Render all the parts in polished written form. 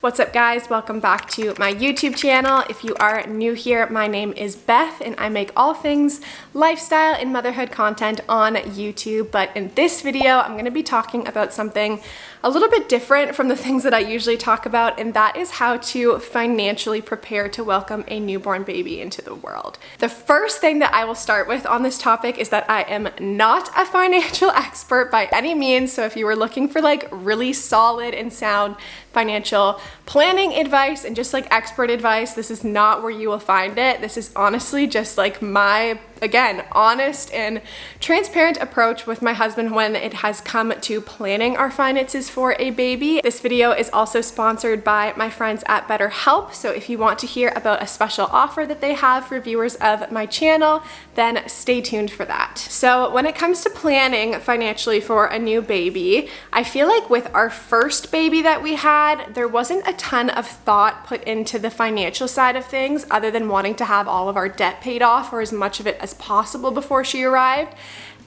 What's up guys, welcome back to my YouTube channel. If you are new here, my name is Beth and I make all things lifestyle and motherhood content on YouTube. But in this video, I'm gonna be talking about something a little bit different from the things that I usually talk about, and that is how to financially prepare to welcome a newborn baby into the world. The first thing that I will start with on this topic is that I am not a financial expert by any means. So if you were looking for like really solid and sound financial planning advice and just like expert advice, this is not where you will find it. This is honestly just like my, again, honest and transparent approach with my husband when it has come to planning our finances for a baby. This video is also sponsored by my friends at BetterHelp. So if you want to hear about a special offer that they have for viewers of my channel, then stay tuned for that. So when it comes to planning financially for a new baby, I feel like with our first baby that we had, there wasn't a ton of thought put into the financial side of things other than wanting to have all of our debt paid off or as much of it as possible before she arrived.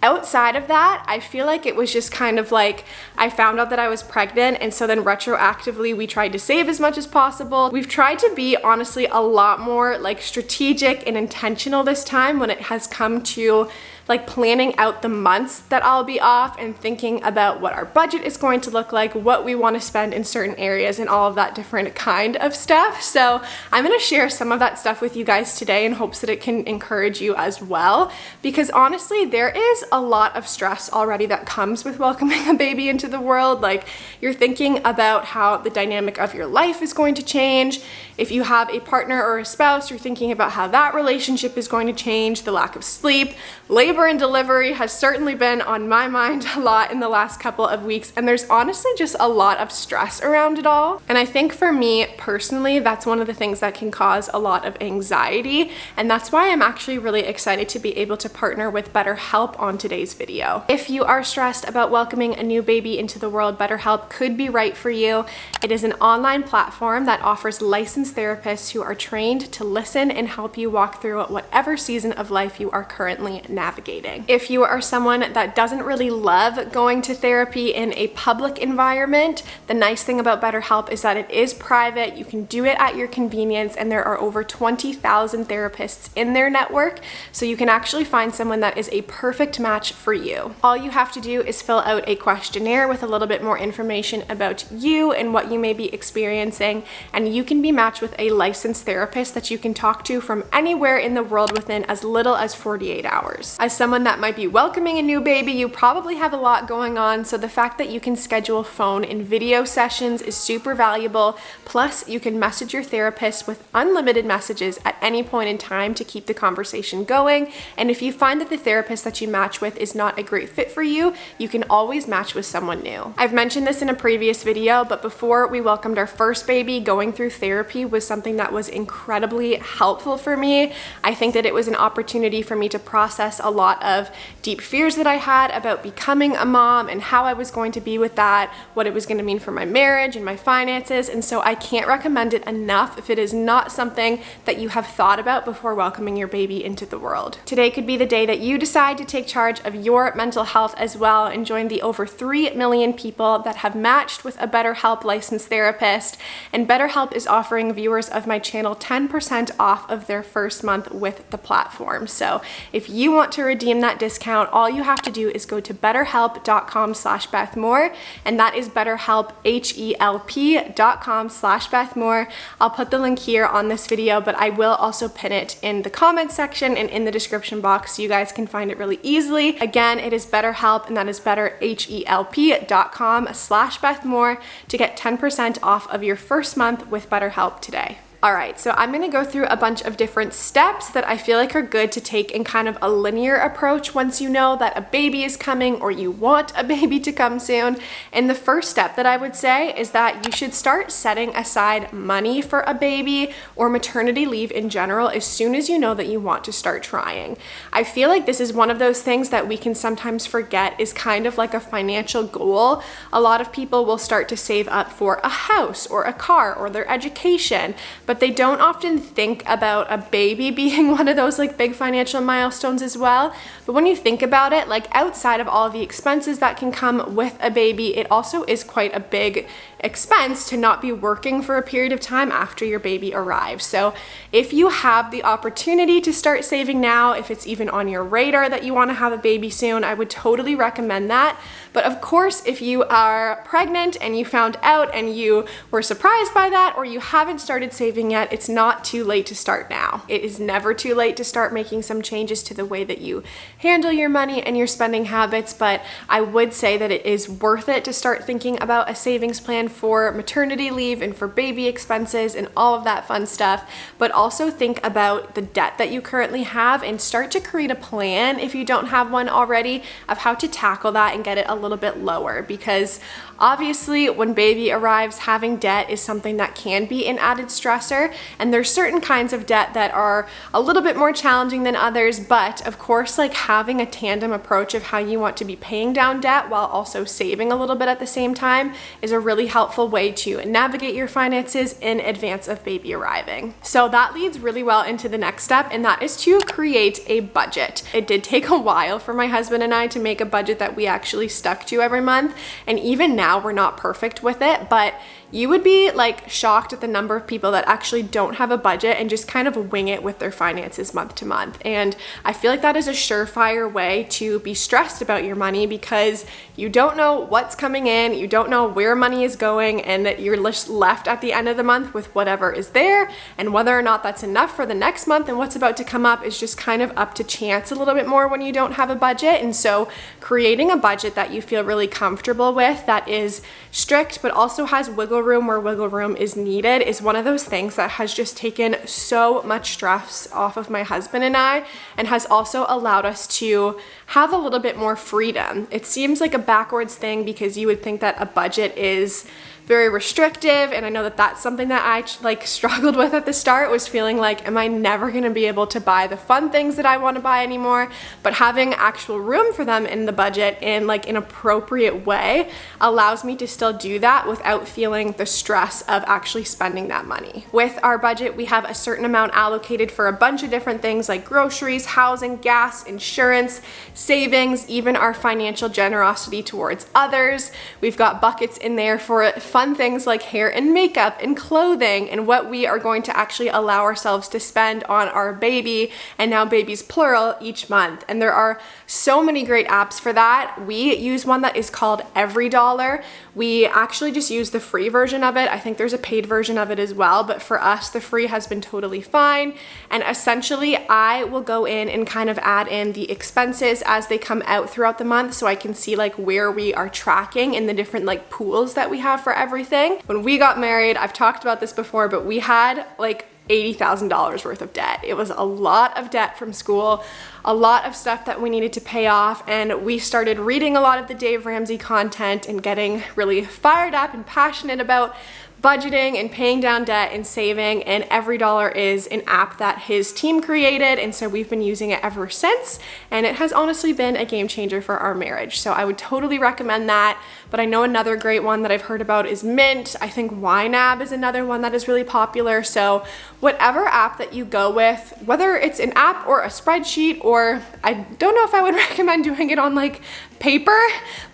Outside of that, I feel like it was just kind of like I found out that I was pregnant, and so then retroactively we tried to save as much as possible. We've tried to be honestly a lot more like strategic and intentional this time when it has come to like planning out the months that I'll be off and thinking about what our budget is going to look like, what we want to spend in certain areas and all of that different kind of stuff. So I'm going to share some of that stuff with you guys today in hopes that it can encourage you as well, because honestly there is a lot of stress already that comes with welcoming a baby into the world. Like you're thinking about how the dynamic of your life is going to change. If you have a partner or a spouse, you're thinking about how that relationship is going to change. The lack of sleep, labor and delivery has certainly been on my mind a lot in the last couple of weeks, and there's honestly just a lot of stress around it all. And I think for me personally, that's one of the things that can cause a lot of anxiety, and that's why I'm actually really excited to be able to partner with BetterHelp on today's video. If you are stressed about welcoming a new baby into the world, BetterHelp could be right for you. It is an online platform that offers licensed therapists who are trained to listen and help you walk through whatever season of life you are currently navigating. If you are someone that doesn't really love going to therapy in a public environment, the nice thing about BetterHelp is that it is private. You can do it at your convenience, and there are over 20,000 therapists in their network, so you can actually find someone that is a perfect match for you. All you have to do is fill out a questionnaire with a little bit more information about you and what you may be experiencing, and you can be matched with a licensed therapist that you can talk to from anywhere in the world within as little as 48 hours. As someone that might be welcoming a new baby, you probably have a lot going on, so the fact that you can schedule phone and video sessions is super valuable. Plus, you can message your therapist with unlimited messages at any point in time to keep the conversation going. And if you find that the therapist that you match with is not a great fit for you, you can always match with someone new. I've mentioned this in a previous video, but before we welcomed our first baby, going through therapy was something that was incredibly helpful for me. I think that it was an opportunity for me to process a lot of deep fears that I had about becoming a mom and how I was going to be with that, what it was going to mean for my marriage and my finances. And so I can't recommend it enough if it is not something that you have thought about before welcoming your baby into the world. Today could be the day that you decide to take charge of your mental health as well and join the over 3 million people that have matched with a BetterHelp licensed therapist. And BetterHelp is offering viewers of my channel 10% off of their first month with the platform. So if you want to redeem that discount, all you have to do is go to betterhelp.com/BethMoore, and that is BetterHelp, HELP.com/BethMoore. I'll put the link here on this video, but I will also pin it in the comments section and in the description box so you guys can find it really easily. Again, it is BetterHelp, and that is BetterHelp.com/BethMoore to get 10% off of your first month with BetterHelp today. All right, so I'm gonna go through a bunch of different steps that I feel like are good to take in kind of a linear approach once you know that a baby is coming or you want a baby to come soon. And the first step that I would say is that you should start setting aside money for a baby or maternity leave in general as soon as you know that you want to start trying. I feel like this is one of those things that we can sometimes forget is kind of like a financial goal. A lot of people will start to save up for a house or a car or their education, but they don't often think about a baby being one of those like big financial milestones as well. But when you think about it, like outside of all of the expenses that can come with a baby, it also is quite a big expense to not be working for a period of time after your baby arrives. So if you have the opportunity to start saving now, if it's even on your radar that you want to have a baby soon, I would totally recommend that. But of course, if you are pregnant and you found out and you were surprised by that, or you haven't started saving yet, it's not too late to start now. It is never too late to start making some changes to the way that you handle your money and your spending habits, but I would say that it is worth it to start thinking about a savings plan for maternity leave and for baby expenses and all of that fun stuff, but also think about the debt that you currently have and start to create a plan, if you don't have one already, of how to tackle that and get it a little bit lower. Because obviously when baby arrives, having debt is something that can be an added stressor, and there's certain kinds of debt that are a little bit more challenging than others, but of course, like having a tandem approach of how you want to be paying down debt while also saving a little bit at the same time is a really helpful way to navigate your finances in advance of baby arriving. So that leads really well into the next step, and that is to create a budget. It did take a while for my husband and I to make a budget that we actually stuck to every month, and even now we're not perfect with it, but you would be like shocked at the number of people that actually don't have a budget and just kind of wing it with their finances month to month. And I feel like that is a surefire way to be stressed about your money, because you don't know what's coming in, you don't know where money is going, and that you're just left at the end of the month with whatever is there, and whether or not that's enough for the next month and what's about to come up is just kind of up to chance a little bit more when you don't have a budget. And so creating a budget that you feel really comfortable with, that is strict but also has wiggle room where wiggle room is needed, is one of those things that has just taken so much stress off of my husband and I, and has also allowed us to have a little bit more freedom. It seems like a backwards thing because you would think that a budget is very restrictive, and I know that that's something that I struggled with at the start, was feeling like, am I never going to be able to buy the fun things that I want to buy anymore? But having actual room for them in the budget in like an appropriate way allows me to still do that without feeling the stress of actually spending that money. With our budget, we have a certain amount allocated for a bunch of different things like groceries, housing, gas, insurance, savings, even our financial generosity towards others. We've got buckets in there for fun things like hair and makeup and clothing, and what we are going to actually allow ourselves to spend on our baby, and now babies plural, each month. And there are so many great apps for that. We use one that is called EveryDollar. We actually just use the free version of it. I think there's a paid version of it as well, but for us, the free has been totally fine. And essentially, I will go in and kind of add in the expenses as they come out throughout the month, so I can see like where we are tracking in the different like pools that we have for everything. When we got married, I've talked about this before, but we had like $80,000 worth of debt. It was a lot of debt from school, a lot of stuff that we needed to pay off, and we started reading a lot of the Dave Ramsey content and getting really fired up and passionate about budgeting and paying down debt and saving. And EveryDollar is an app that his team created, and so we've been using it ever since, and it has honestly been a game changer for our marriage. So I would totally recommend that. But I know another great one that I've heard about is Mint. I think YNAB is another one that is really popular. So whatever app that you go with, whether it's an app or a spreadsheet, or I don't know if I would recommend doing it on like paper,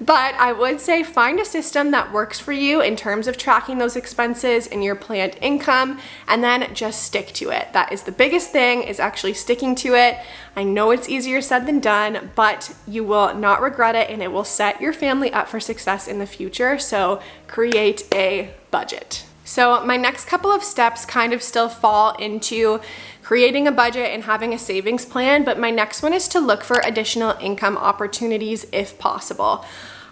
but I would say find a system that works for you in terms of tracking those expenses and your planned income, and then just stick to it. That is the biggest thing, is actually sticking to it. I know it's easier said than done, but you will not regret it, and it will set your family up for success in the future. So create a budget. So my next couple of steps kind of still fall into creating a budget and having a savings plan, but my next one is to look for additional income opportunities if possible.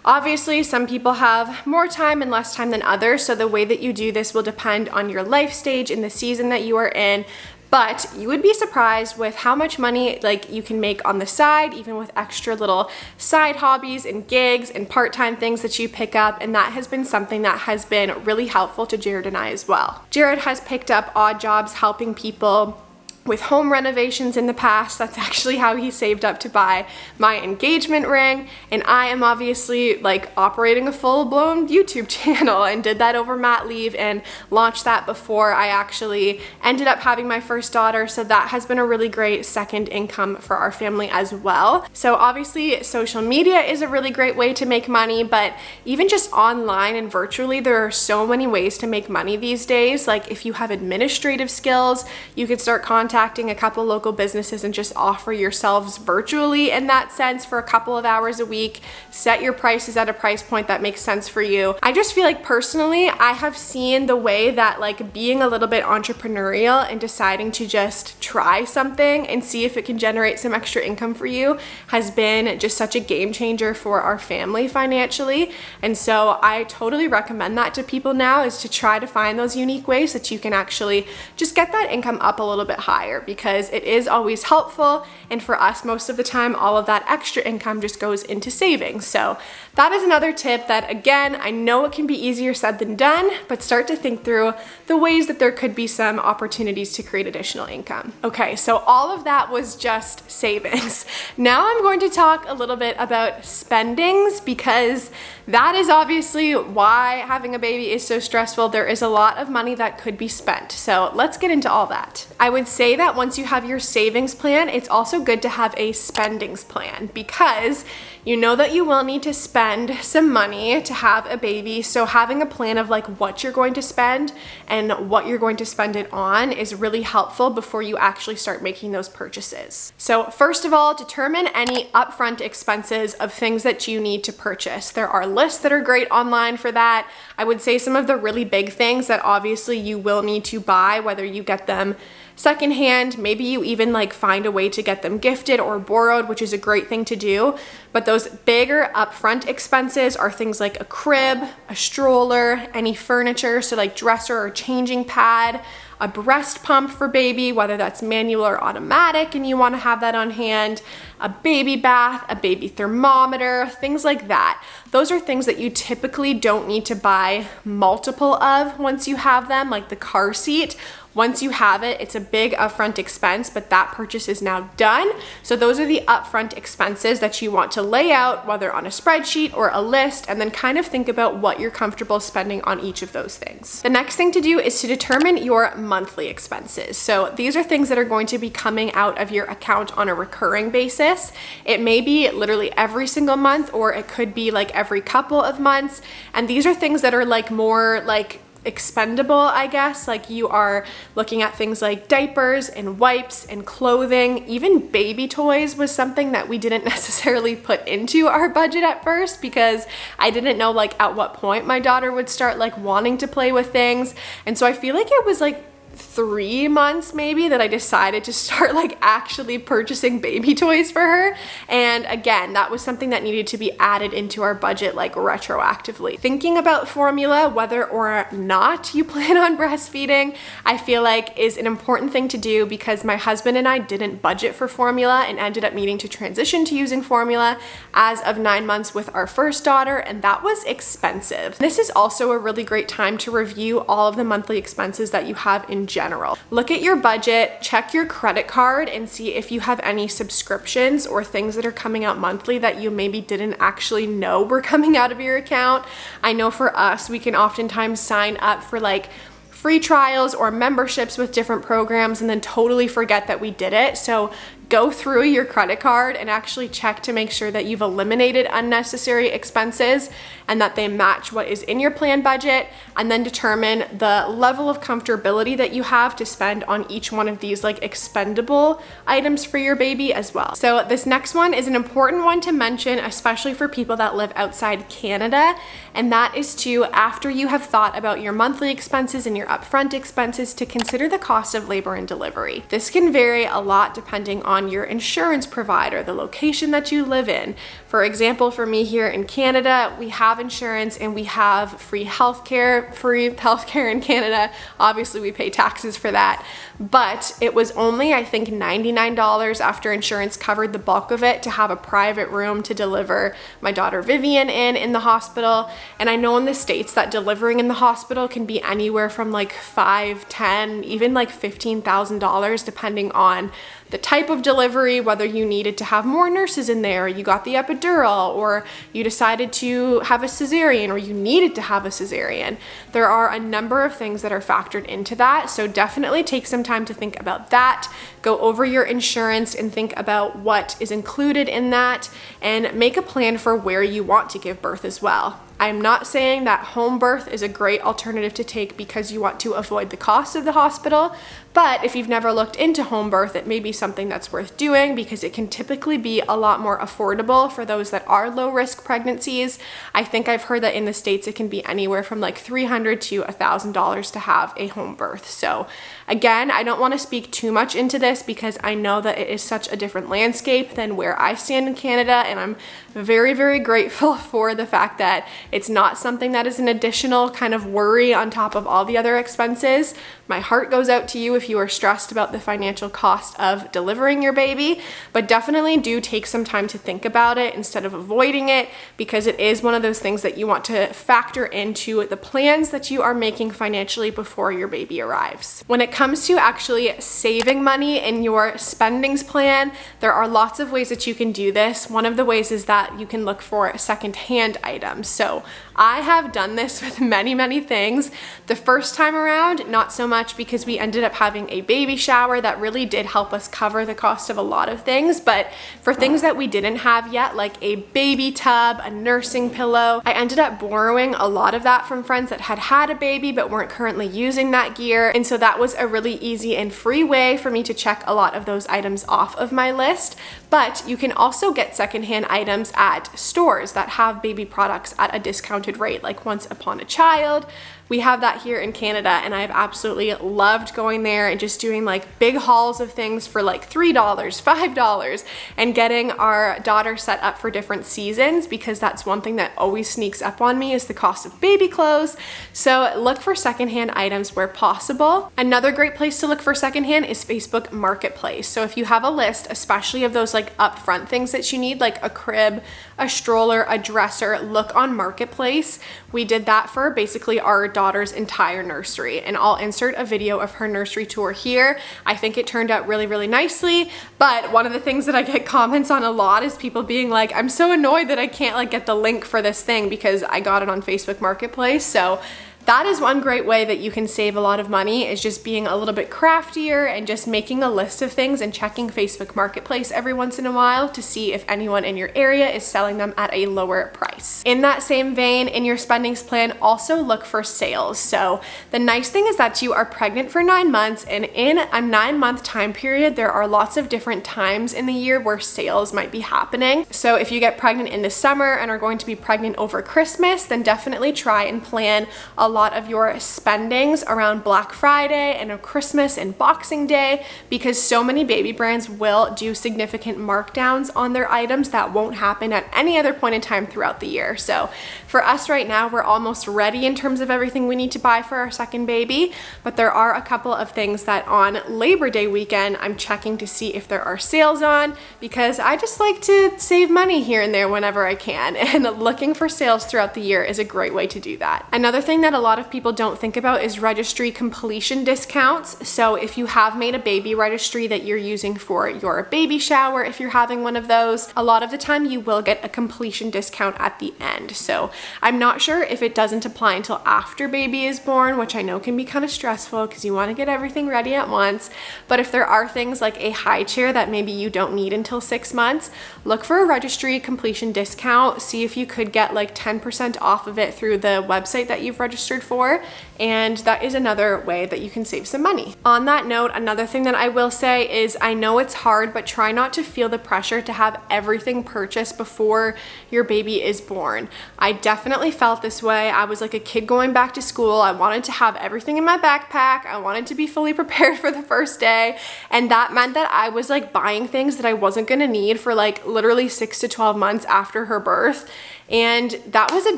Obviously, some people have more time and less time than others, so the way that you do this will depend on your life stage and the season that you are in. But you would be surprised with how much money like you can make on the side, even with extra little side hobbies and gigs and part-time things that you pick up, and that has been something that has been really helpful to Jared and I as well. Jared has picked up odd jobs helping people with home renovations in the past. That's actually how he saved up to buy my engagement ring. And I am obviously like operating a full-blown YouTube channel and did that over mat leave and launched that before I actually ended up having my first daughter. So that has been a really great second income for our family as well. So obviously social media is a really great way to make money, but even just online and virtually, there are so many ways to make money these days. Like if you have administrative skills, you could start contacting a couple local businesses and just offer yourselves virtually in that sense for a couple of hours a week. Set your prices at a price point that makes sense for you. I just feel like personally, I have seen the way that like being a little bit entrepreneurial and deciding to just try something and see if it can generate some extra income for you has been just such a game changer for our family financially. And so I totally recommend that to people now, is to try to find those unique ways that you can actually just get that income up a little bit higher, because it is always helpful. And for us, most of the time, all of that extra income just goes into savings. So that is another tip that, again, I know it can be easier said than done, but start to think through the ways that there could be some opportunities to create additional income. Okay, so all of that was just savings. Now I'm going to talk a little bit about spendings, because that is obviously why having a baby is so stressful. There is a lot of money that could be spent. So let's get into all that. I would say that once you have your savings plan, it's also good to have a spendings plan, because you know that you will need to spend some money to have a baby. So having a plan of like what you're going to spend and what you're going to spend it on is really helpful before you actually start making those purchases. So first of all, determine any upfront expenses of things that you need to purchase. There are lists that are great online for that. I would say some of the really big things that obviously you will need to buy, whether you get them secondhand, maybe you even like find a way to get them gifted or borrowed, which is a great thing to do. But those bigger upfront expenses are things like a crib, a stroller, any furniture, so like dresser or changing pad, a breast pump for baby, whether that's manual or automatic and you want to have that on hand, a baby bath, a baby thermometer, things like that. Those are things that you typically don't need to buy multiple of once you have them, like the car seat. Once you have it, it's a big upfront expense, but that purchase is now done. So those are the upfront expenses that you want to lay out, whether on a spreadsheet or a list, and then kind of think about what you're comfortable spending on each of those things. The next thing to do is to determine your monthly expenses. So these are things that are going to be coming out of your account on a recurring basis. It may be literally every single month, or it could be like every couple of months. And these are things that are like more like expendable, I guess. Like you are looking at things like diapers and wipes and clothing. Even baby toys was something that we didn't necessarily put into our budget at first, because I didn't know like at what point my daughter would start like wanting to play with things. And so I feel like it was like 3 months maybe that I decided to start like actually purchasing baby toys for her. And again, that was something that needed to be added into our budget like retroactively. Thinking about formula, whether or not you plan on breastfeeding, I feel like is an important thing to do, because my husband and I didn't budget for formula and ended up needing to transition to using formula as of 9 months with our first daughter, and that was expensive. This is also a really great time to review all of the monthly expenses that you have in general. Look at your budget, check your credit card, and see if you have any subscriptions or things that are coming out monthly that you maybe didn't actually know were coming out of your account. I know for us, we can oftentimes sign up for like free trials or memberships with different programs and then totally forget that we did it. So go through your credit card and actually check to make sure that you've eliminated unnecessary expenses and that they match what is in your planned budget, and then determine the level of comfortability that you have to spend on each one of these like expendable items for your baby as well. So this next one is an important one to mention, especially for people that live outside Canada, and that is to, after you have thought about your monthly expenses and your upfront expenses, to consider the cost of labor and delivery. This can vary a lot depending on on your insurance provider, the location that you live in. For example, for me here in Canada, we have insurance and we have free healthcare in Canada. Obviously, we pay taxes for that, but it was only, I think, $99 after insurance covered the bulk of it to have a private room to deliver my daughter Vivian in the hospital. And I know in the States that delivering in the hospital can be anywhere from like $5,000, $10,000, even like $15,000 depending on the type of delivery, whether you needed to have more nurses in there, you got the epidural, or you decided to have a cesarean, or you needed to have a cesarean. There are a number of things that are factored into that, so definitely take some time to think about that. Go over your insurance and think about what is included in that, and make a plan for where you want to give birth as well. I'm not saying that home birth is a great alternative to take because you want to avoid the cost of the hospital, but if you've never looked into home birth, it may be something that's worth doing because it can typically be a lot more affordable for those that are low risk pregnancies. I think I've heard that in the States it can be anywhere from like $300 to $1,000 to have a home birth. So again, I don't want to speak too much into this because I know that it is such a different landscape than where I stand in Canada, and I'm very, very grateful for the fact that it's not something that is an additional kind of worry on top of all the other expenses. My heart goes out to you if you are stressed about the financial cost of delivering your baby, but definitely do take some time to think about it instead of avoiding it, because it is one of those things that you want to factor into the plans that you are making financially before your baby arrives. When it comes to actually saving money in your spendings plan, there are lots of ways that you can do this. One of the ways is that you can look for secondhand items. So I have done this with many, many things. The first time around, not so much because we ended up having a baby shower that really did help us cover the cost of a lot of things. But for things that we didn't have yet, like a baby tub, a nursing pillow, I ended up borrowing a lot of that from friends that had had a baby but weren't currently using that gear. And so that was a really easy and free way for me to check a lot of those items off of my list. But you can also get secondhand items at stores that have baby products at a discounted rate, like Once Upon a Child. We have that here in Canada, and I've absolutely loved going there and just doing like big hauls of things for like $3, $5, and getting our daughter set up for different seasons, because that's one thing that always sneaks up on me is the cost of baby clothes. So look for secondhand items where possible. Another great place to look for secondhand is Facebook Marketplace. So if you have a list, especially of those like upfront things that you need, like a crib, a stroller, a dresser, look on Marketplace. We did that for basically our daughter's entire nursery, and I'll insert a video of her nursery tour here. I think it turned out really, really nicely, but one of the things that I get comments on a lot is people being like, I'm so annoyed that I can't like get the link for this thing because I got it on Facebook Marketplace. So that is one great way that you can save a lot of money, is just being a little bit craftier and just making a list of things and checking Facebook Marketplace every once in a while to see if anyone in your area is selling them at a lower price. In that same vein, in your spendings plan, also look for sales. So the nice thing is that you are pregnant for 9 months, and in a 9-month time period, there are lots of different times in the year where sales might be happening. So if you get pregnant in the summer and are going to be pregnant over Christmas, then definitely try and plan a lot of your spendings around Black Friday and Christmas and Boxing Day, because so many baby brands will do significant markdowns on their items that won't happen at any other point in time throughout the year. So for us right now, we're almost ready in terms of everything we need to buy for our second baby, but there are a couple of things that on Labor Day weekend, I'm checking to see if there are sales on, because I just like to save money here and there whenever I can, and looking for sales throughout the year is a great way to do that. Another thing that a lot of people don't think about is registry completion discounts. So if you have made a baby registry that you're using for your baby shower, if you're having one of those, a lot of the time you will get a completion discount at the end. So I'm not sure if it doesn't apply until after baby is born, which I know can be kind of stressful because you want to get everything ready at once. But if there are things like a high chair that maybe you don't need until 6 months, look for a registry completion discount. See if you could get like 10% off of it through the website that you've registered pressured for, and that is another way that you can save some money. On that note, another thing that I will say is I know it's hard, but try not to feel the pressure to have everything purchased before your baby is born. I definitely felt this way. I was like a kid going back to school. I wanted to have everything in my backpack. I wanted to be fully prepared for the first day, and that meant that I was like buying things that I wasn't gonna need for like literally 6 to 12 months after her birth. And that was a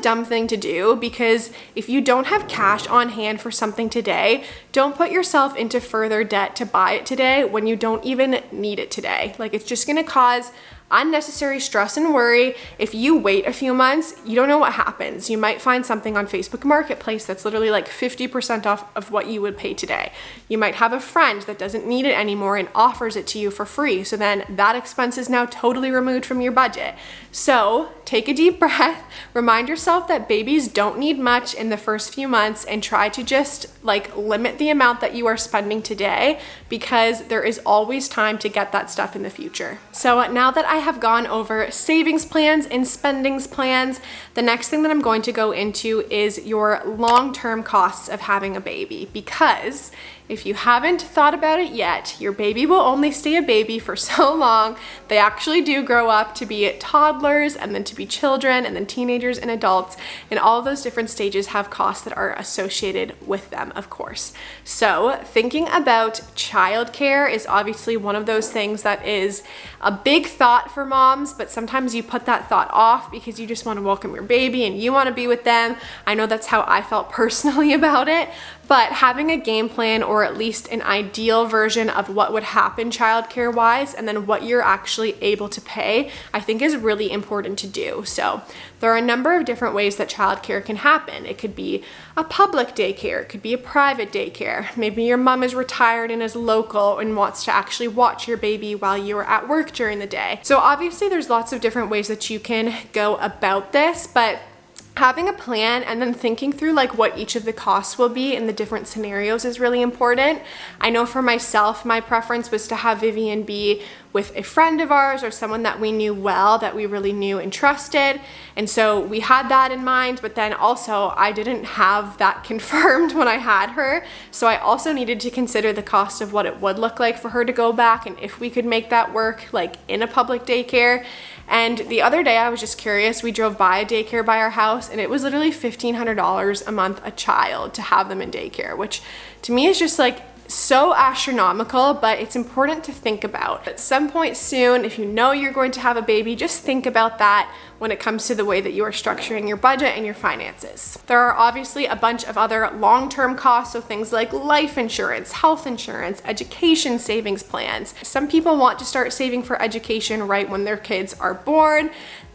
dumb thing to do, because if you don't have cash on hand for something today, don't put yourself into further debt to buy it today when you don't even need it today. Like, it's just gonna cause unnecessary stress and worry. If you wait a few months, you don't know what happens. You might find something on Facebook Marketplace that's literally like 50% off of what you would pay today. You might have a friend that doesn't need it anymore and offers it to you for free. So then that expense is now totally removed from your budget. So take a deep breath, remind yourself that babies don't need much in the first few months, and try to just like limit the amount that you are spending today, because there is always time to get that stuff in the future. So now that I have gone over savings plans and spendings plans, the next thing that I'm going to go into is your long-term costs of having a baby, because if you haven't thought about it yet, your baby will only stay a baby for so long. They actually do grow up to be toddlers, and then to be children, and then teenagers and adults, and all of those different stages have costs that are associated with them, of course. So thinking about childcare is obviously one of those things that is a big thought for moms, but sometimes you put that thought off because you just want to welcome your baby and you want to be with them. I know that's how I felt personally about it. But having a game plan, or at least an ideal version of what would happen childcare wise, and then what you're actually able to pay, I think is really important to do. So there are a number of different ways that childcare can happen. It could be a public daycare, it could be a private daycare. Maybe your mom is retired and is local and wants to actually watch your baby while you're at work during the day. So obviously there's lots of different ways that you can go about this, but having a plan and then thinking through like what each of the costs will be in the different scenarios is really important. I know for myself, my preference was to have Vivian be with a friend of ours or someone that we knew well, that we really knew and trusted. And so we had that in mind, but then also I didn't have that confirmed when I had her. So I also needed to consider the cost of what it would look like for her to go back, and if we could make that work like in a public daycare. And the other day I was just curious, we drove by a daycare by our house, and it was literally $1,500 a month a child to have them in daycare, which to me is just like so astronomical, but it's important to think about. At some point soon, if you know you're going to have a baby, just think about that when it comes to the way that you are structuring your budget and your finances. There are obviously a bunch of other long-term costs, so things like life insurance, health insurance, education savings plans. Some people want to start saving for education right when their kids are born.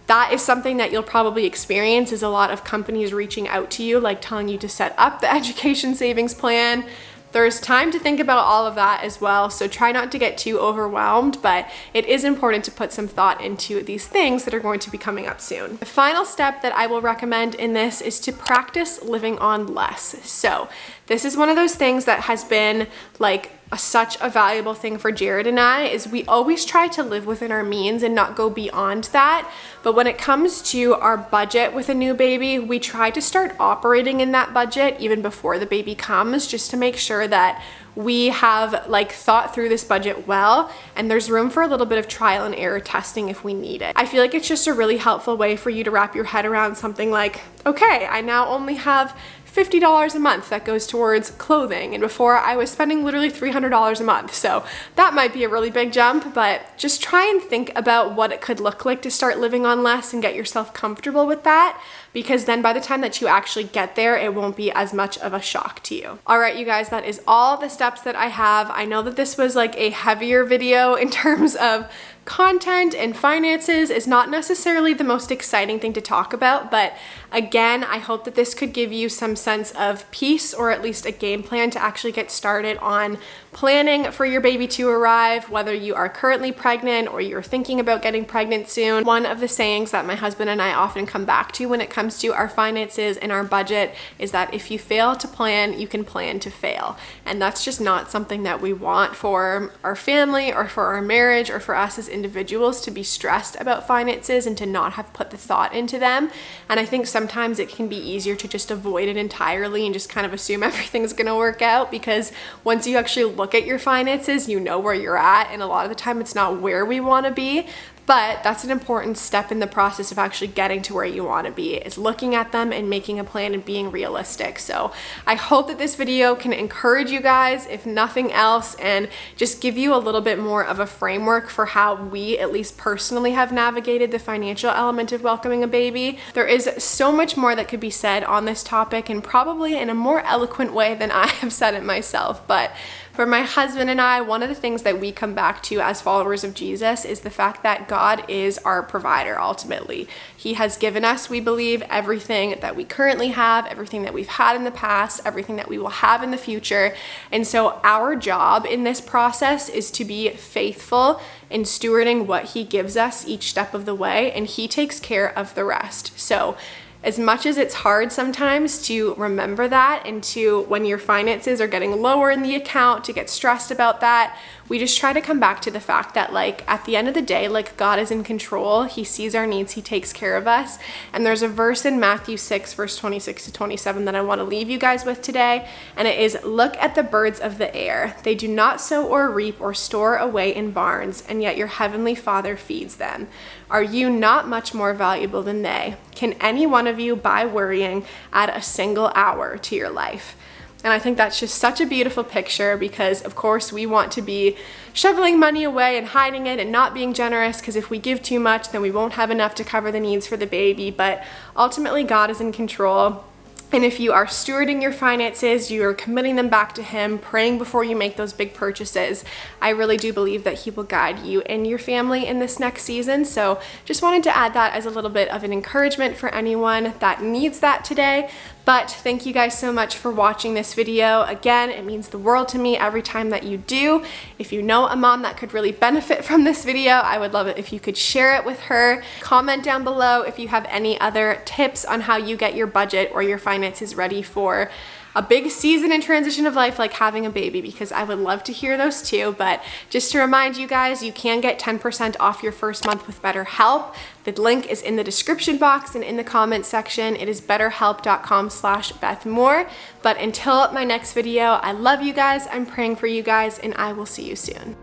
That is something that you'll probably experience, is a lot of companies reaching out to you, like telling you to set up the education savings plan. There's time to think about all of that as well, so try not to get too overwhelmed, but it is important to put some thought into these things that are going to be coming up soon. The final step that I will recommend in this is to practice living on less. So this is one of those things that has been like such a valuable thing for Jared and I, is we always try to live within our means and not go beyond that. But when it comes to our budget with a new baby, we try to start operating in that budget even before the baby comes, just to make sure that we have like thought through this budget well, and there's room for a little bit of trial and error testing if we need it. I feel like it's just a really helpful way for you to wrap your head around something like, okay, I now only have $50 a month that goes towards clothing, and before I was spending literally $300 a month. So that might be a really big jump, but just try and think about what it could look like to start living on less and get yourself comfortable with that, because then by the time that you actually get there, it won't be as much of a shock to you. All right, you guys, that is all the steps that I have. I know that this was like a heavier video in terms of content, and finances is not necessarily the most exciting thing to talk about, but again, I hope that this could give you some sense of peace, or at least a game plan to actually get started on planning for your baby to arrive, whether you are currently pregnant or you're thinking about getting pregnant soon. One of the sayings that my husband and I often come back to when it comes comes to our finances and our budget is that if you fail to plan, you can plan to fail. And that's just not something that we want for our family or for our marriage or for us as individuals, to be stressed about finances and to not have put the thought into them. And I think sometimes it can be easier to just avoid it entirely and just kind of assume everything's gonna work out, because once you actually look at your finances, you know where you're at, and a lot of the time it's not where we wanna be. But that's an important step in the process of actually getting to where you want to be, is looking at them and making a plan and being realistic. So I hope that this video can encourage you guys, if nothing else, and just give you a little bit more of a framework for how we, at least personally, have navigated the financial element of welcoming a baby. There is so much more that could be said on this topic, and probably in a more eloquent way than I have said it myself. But for my husband and I, one of the things that we come back to as followers of Jesus is the fact that God is our provider ultimately. He has given us, we believe, everything that we currently have, everything that we've had in the past, everything that we will have in the future. And so our job in this process is to be faithful in stewarding what He gives us each step of the way, and He takes care of the rest. So as much as it's hard sometimes to remember that, and to, when your finances are getting lower in the account, to get stressed about that, we just try to come back to the fact that, like, at the end of the day, like, God is in control. He sees our needs. He takes care of us. And there's a verse in Matthew 6, verse 26 to 27 that I want to leave you guys with today. And it is, "Look at the birds of the air. They do not sow or reap or store away in barns, and yet your heavenly Father feeds them. Are you not much more valuable than they? Can any one of you, by worrying, add a single hour to your life?" And I think that's just such a beautiful picture, because of course we want to be shoveling money away and hiding it and not being generous, because if we give too much, then we won't have enough to cover the needs for the baby. But ultimately, God is in control. And if you are stewarding your finances, you are committing them back to Him, praying before you make those big purchases, I really do believe that He will guide you and your family in this next season. So just wanted to add that as a little bit of an encouragement for anyone that needs that today. But thank you guys so much for watching this video. Again, it means the world to me every time that you do. If you know a mom that could really benefit from this video, I would love it if you could share it with her. Comment down below if you have any other tips on how you get your budget or your finances ready for a big season and transition of life like having a baby, because I would love to hear those too. But just to remind you guys, you can get 10% off your first month with BetterHelp. The link is in the description box and in the comment section. It is betterhelp.com/BethMoore. But until my next video, I love you guys, I'm praying for you guys, and I will see you soon.